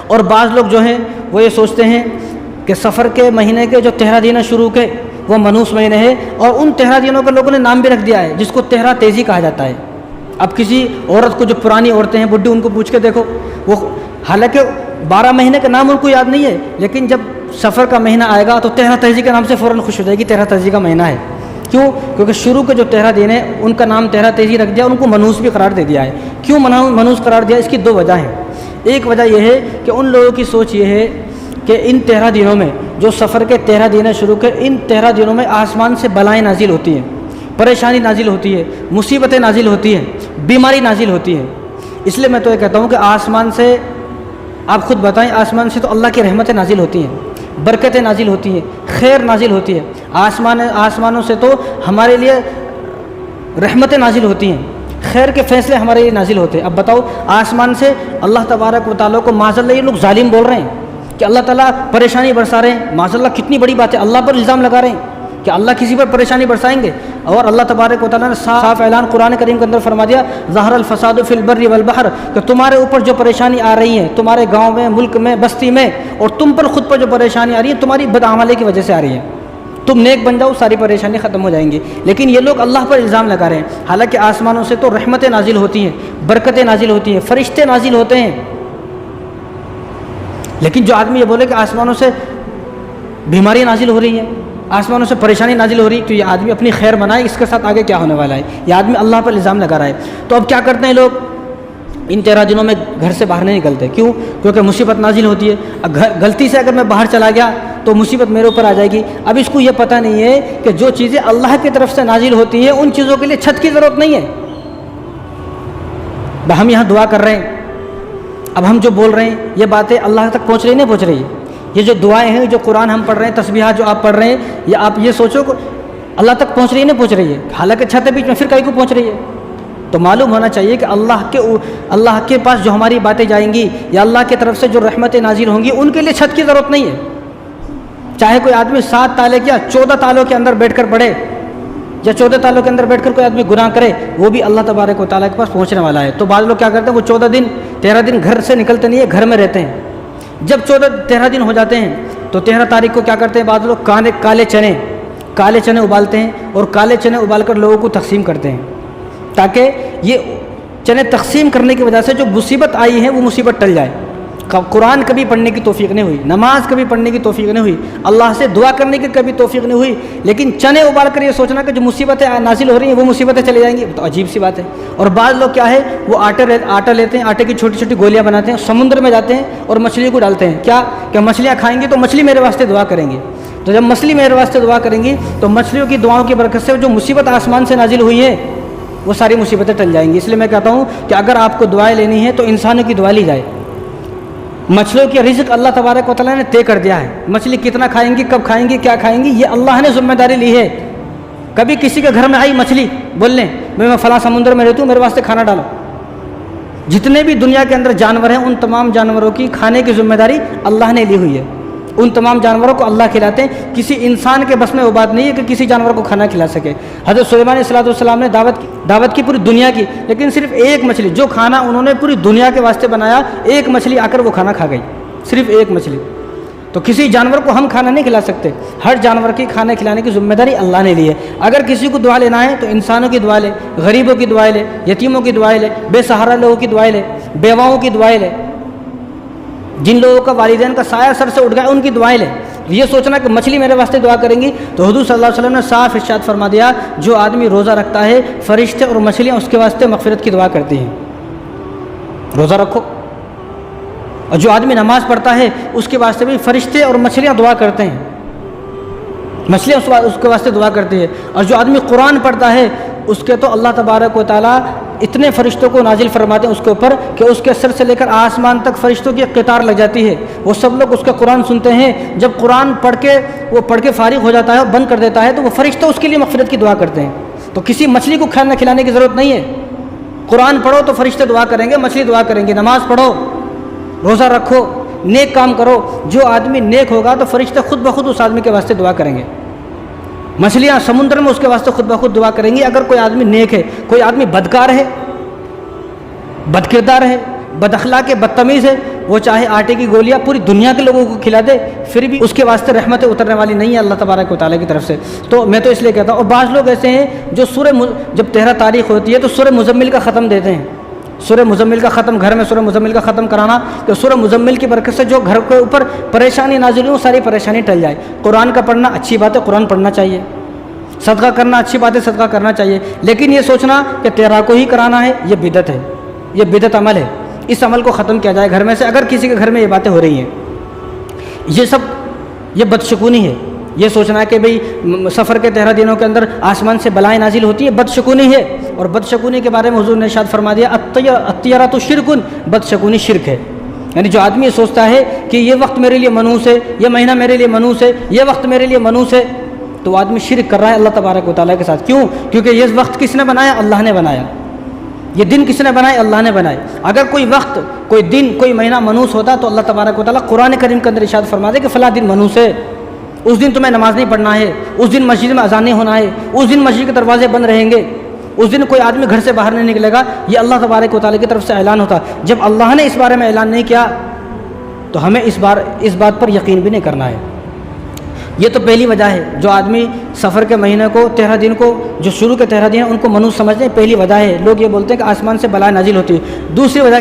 اور بعض لوگ جو ہیں وہ یہ سوچتے ہیں کہ سفر کے مہینے کے جو 13 دن شروع کے وہ منحوس مہینے ہے، اور ان 13 دنوں کے لوگوں نے نام بھی رکھ دیا ہے جس کو 13 تیزی کہا جاتا ہے۔ اب کسی عورت کو، جو پرانی عورتیں ہیں بڈھی، ان کو پوچھ کے دیکھو، وہ حالانکہ 12 مہینے کا نام ان کو یاد نہیں ہے، لیکن جب سفر کا مہینہ آئے گا تو 13 تیزی کے نام سے فوراً خوش ہو جائے گی، 13 تیزی کا مہینہ ہے۔ کیوں؟ کیونکہ شروع کے جو 13 دن ہیں ان کا نام 13 تیزی رکھ دیا، ان کو منحوس بھی قرار دے دیا ہے۔ کیوں منحوس قرار دیا؟ اس کی 2 وجہ ہیں۔ ایک وجہ یہ ہے کہ ان لوگوں کی سوچ یہ ہے کہ ان 13 دنوں میں، جو سفر کے 13 دن شروع کے، ان 13 دنوں میں آسمان سے بلائیں نازل ہوتی ہیں، پریشانی نازل ہوتی ہے، مصیبتیں نازل ہوتی ہیں، بیماری نازل ہوتی ہے۔ اس لیے میں تو یہ کہتا ہوں کہ آسمان سے، آپ خود بتائیں، آسمان سے تو اللہ کی رحمتیں نازل ہوتی ہیں، برکتیں نازل ہوتی ہیں، خیر نازل ہوتی ہے۔ آسمانوں سے تو ہمارے لیے رحمتیں نازل ہوتی ہیں، خیر کے فیصلے ہمارے لیے نازل ہوتے ہیں۔ اب بتاؤ، آسمان سے اللہ تبارک و تعالیٰ کو معاذ اللہ یہ لوگ ظالم بول رہے ہیں کہ اللہ تعالیٰ پریشانی برسا رہے ہیں، معاذ اللہ کتنی بڑی بات ہے، اللہ پر الزام لگا رہے ہیں کہ اللہ کسی پر پریشانی برسائیں گے۔ اور اللہ تبارک و تعالیٰ نے صاف اعلان قرآن کریم کے اندر فرما دیا، ظہر الفساد فی البر والبحر، کہ تمہارے اوپر جو پریشانی آ رہی ہے، تمہارے گاؤں میں، ملک میں، بستی میں، اور تم پر خود پر جو پریشانی آ رہی ہے تمہاری بدعملی کی وجہ سے آ رہی ہے۔ تم نیک بن جاؤ، ساری پریشانی ختم ہو جائیں گی۔ لیکن یہ لوگ اللہ پر الزام لگا رہے ہیں، حالانکہ آسمانوں سے تو رحمتیں نازل ہوتی ہیں، برکتیں نازل ہوتی ہیں، فرشتے نازل ہوتے ہیں۔ لیکن جو آدمی یہ بولے کہ آسمانوں سے بیماری نازل ہو رہی ہے، آسمانوں سے پریشانی نازل ہو رہی ہے، تو یہ آدمی اپنی خیر بنائے، اس کے ساتھ آگے کیا ہونے والا ہے؟ یہ آدمی اللہ پر الزام لگا رہا ہے۔ تو اب کیا کرتے ہیں لوگ؟ ان 13 دنوں میں گھر سے باہر نہیں نکلتے۔ کیوں؟ کیونکہ مصیبت نازل ہوتی ہے۔ اب غلطی سے اگر میں باہر چلا گیا تو مصیبت میرے اوپر آ جائے گی۔ اب اس کو یہ پتہ نہیں ہے کہ جو چیزیں اللہ کی طرف سے نازل ہوتی ہیں ان چیزوں کے لیے چھت کی ضرورت نہیں ہے۔ ہم یہاں دعا کر رہے ہیں، اب ہم جو بول رہے ہیں یہ باتیں اللہ تک پہنچ رہی نہیں پہنچ رہی؟ یہ جو دعائیں ہیں، جو قرآن ہم پڑھ رہے ہیں، تسبیحات جو آپ پڑھ رہے ہیں، یہ آپ یہ سوچو کہ اللہ تک پہنچ رہی ہے نہیں پہنچ رہی ہے؟ حالانکہ چھت ہے بیچ میں، پھر کہیں کو پہنچ رہی ہے؟ تو معلوم ہونا چاہیے کہ اللہ کے پاس جو ہماری باتیں جائیں گی یا اللہ کی طرف سے جو رحمتیں نازل ہوں گی ان کے لیے چھت کی ضرورت نہیں ہے۔ چاہے کوئی آدمی 7 تالے کیا 14 تالوں کے اندر بیٹھ کر پڑھے، یا 14 تالوں کے اندر بیٹھ کر کوئی آدمی گناہ کرے، وہ بھی اللہ تبارک و تعالیٰ کے پاس پہنچنے والا ہے۔ تو بعض لوگ کیا کرتے ہیں، وہ 13 دن گھر سے نکلتے نہیں ہے، گھر میں رہتے ہیں۔ جب 13 دن ہو جاتے ہیں تو 13 تاریخ کو کیا کرتے ہیں، بعض لوگ کالے چنے ابالتے ہیں، اور کالے چنے ابال کر لوگوں کو تقسیم کرتے ہیں، تاکہ یہ چنے تقسیم کرنے کی وجہ سے جو مصیبت آئی ہے وہ مصیبت ٹل جائے۔ قرآن کبھی پڑھنے کی توفیق نہیں ہوئی، نماز کبھی پڑھنے کی توفیق نہیں ہوئی، اللہ سے دعا کرنے کی کبھی توفیق نہیں ہوئی، لیکن چنے ابال کر یہ سوچنا کہ جو مصیبتیں نازل ہو رہی ہیں وہ مصیبتیں چلی جائیں گی، تو عجیب سی بات ہے۔ اور بعض لوگ کیا ہے، وہ آٹا لیتے ہیں، آٹے کی چھوٹی چھوٹی گولیاں بناتے ہیں، سمندر میں جاتے ہیں اور مچھلی کو ڈالتے ہیں، کیا کہ مچھلیاں کھائیں گی تو مچھلی میرے واسطے دعا کریں گی۔ تو جب مچھلی میرے واسطے دعا کریں گی تو مچھلیوں کی دعاؤں کی برکت سے جو مصیبت آسمان سے نازل ہوئی ہے وہ ساری مصیبتیں ٹل جائیں گی۔ اس لیے میں کہتا ہوں کہ اگر آپ کو دعائیں لینی ہے تو انسانوں کی دعا لی جائے۔ مچھلیوں کی رزق اللہ تبارک و تعالیٰ نے طے کر دیا ہے، مچھلی کتنا کھائیں گی، کب کھائیں گی، کیا کھائیں گی، یہ اللہ نے ذمہ داری لی ہے۔ کبھی کسی کے گھر میں آئی مچھلی، بول لیں میں فلاں سمندر میں رہتی ہوں، میرے واسطے کھانا ڈالو۔ جتنے بھی دنیا کے اندر جانور ہیں ان تمام جانوروں کی کھانے کی ذمہ داری اللہ نے لی ہوئی ہے، ان تمام جانوروں کو اللہ کھلاتے ہیں۔ کسی انسان کے بس میں وہ بات نہیں ہے کہ کسی جانور کو کھانا کھلا سکے۔ حضرت سلیمان علیہ السلام نے دعوت کی پوری دنیا کی، لیکن صرف ایک مچھلی، جو کھانا انہوں نے پوری دنیا کے واسطے بنایا، ایک مچھلی آ کر وہ کھانا کھا گئی، صرف ایک مچھلی۔ تو کسی جانور کو ہم کھانا نہیں کھلا سکتے، ہر جانور کی کھانا کھلانے کی ذمہ داری اللہ نے لی ہے۔ اگر کسی کو دعا لینا ہے تو انسانوں کی دعا لے، غریبوں کی دعائیں لے، یتیموں کی دعائیں لے، بے سہارا لوگوں کی دعائیں لے، بیواؤں کی دعائیں لے، جن لوگوں کا والدین کا سایہ سر سے اٹھ گیا ان کی دعائیں لے۔ یہ سوچنا کہ مچھلی میرے واسطے دعا کریں گی، تو حضور صلی اللہ علیہ وسلم نے صاف ارشاد فرما دیا، جو آدمی روزہ رکھتا ہے فرشتے اور مچھلیاں اس کے واسطے مغفرت کی دعا کرتی ہیں۔ روزہ رکھو، اور جو آدمی نماز پڑھتا ہے اس کے واسطے بھی فرشتے اور مچھلیاں دعا کرتے ہیں، مچھلیاں اس کے واسطے دعا کرتی ہے۔ اور جو آدمی قرآن پڑھتا ہے اس کے تو اللہ تبارک و تعالیٰ اتنے فرشتوں کو نازل فرماتے ہیں اس کے اوپر کہ اس کے سر سے لے کر آسمان تک فرشتوں کی قطار لگ جاتی ہے، وہ سب لوگ اس کا قرآن سنتے ہیں۔ جب قرآن پڑھ کے فارغ ہو جاتا ہے اور بند کر دیتا ہے تو وہ فرشتے اس کے لیے مغفرت کی دعا کرتے ہیں۔ تو کسی مچھلی کو کھانا کھلانے کی ضرورت نہیں ہے، قرآن پڑھو تو فرشتے دعا کریں گے، مچھلی دعا کریں گے۔ نماز پڑھو، روزہ رکھو، نیک کام کرو، جو آدمی نیک ہوگا تو فرشتے خود بخود اس آدمی کے واسطے دعا کریں گے۔ مچھلیاں سمندر میں اس کے واسطے خود بخود دعا کریں گی۔ اگر کوئی آدمی نیک ہے، کوئی آدمی بدکار ہے، بد کردار ہے، بداخلاق بدتمیز ہے، وہ چاہے آٹے کی گولیاں پوری دنیا کے لوگوں کو کھلا دے پھر بھی اس کے واسطے رحمتیں اترنے والی نہیں ہے اللہ تبارک و تعالیٰ کی طرف سے۔ تو میں تو اس لیے کہتا ہوں، اور بعض لوگ ایسے ہیں جو جب 13 تاریخ ہوتی ہے تو سورہ مزمل کا ختم دیتے ہیں، سورہ مزمل کا ختم، گھر میں سورہ مزمل کا ختم کرانا کہ سورہ مزمل کی برکت سے جو گھر کے اوپر پریشانی نازل ہو ساری پریشانی ٹل جائے۔ قرآن کا پڑھنا اچھی بات ہے، قرآن پڑھنا چاہیے، صدقہ کرنا اچھی بات ہے، صدقہ کرنا چاہیے، لیکن یہ سوچنا کہ 13 کو ہی کرانا ہے یہ بدعت ہے، یہ بدعت عمل ہے، اس عمل کو ختم کیا جائے گھر میں سے۔ اگر کسی کے گھر میں یہ باتیں ہو رہی ہیں، یہ بدشگونی ہے، یہ سوچنا ہے کہ بھئی سفر کے 13 دنوں کے اندر آسمان سے بلائیں نازل ہوتی ہے، بدشگونی ہے۔ اور بدشگونی کے بارے میں حضور نے ارشاد فرما دیا الطیرۃ شرک، بدشگونی شرک ہے، یعنی جو آدمی یہ سوچتا ہے کہ یہ وقت میرے لیے منحوس ہے، یہ مہینہ میرے لیے منحوس ہے، یہ وقت میرے لیے منحوس ہے، تو وہ آدمی شرک کر رہا ہے اللہ تبارک و تعالیٰ کے ساتھ۔ کیوں؟ کیونکہ یہ وقت کس نے بنایا؟ اللہ نے بنایا۔ یہ دن کس نے بنائے؟ اللہ نے بنائے۔ اگر کوئی وقت، کوئی دن، کوئی مہینہ منحوس ہوتا تو اللہ تبارک و تعالیٰ قرآن کریم کے اندر ارشاد فرما دے کہ فلاں دن منحوس ہے، اس دن تمہیں نماز نہیں پڑھنا ہے، اس دن مسجد میں اذان نہیں ہونا ہے، اس دن مسجد کے دروازے بند رہیں گے، اس دن کوئی آدمی گھر سے باہر نہیں نکلے گا۔ یہ اللہ تبارک و تعالیٰ کی طرف سے اعلان ہوتا۔ جب اللہ نے اس بارے میں اعلان نہیں کیا تو ہمیں اس بات پر یقین بھی نہیں کرنا ہے۔ یہ تو پہلی وجہ ہے، جو آدمی سفر کے مہینے کو 13 دن کو، جو شروع کے 13 دن ہیں ان کو منحوس سمجھتے ہیں، پہلی وجہ ہے۔ لوگ یہ بولتے ہیں کہ آسمان سے بلائیں نازل ہوتی ہے۔ دوسری وجہ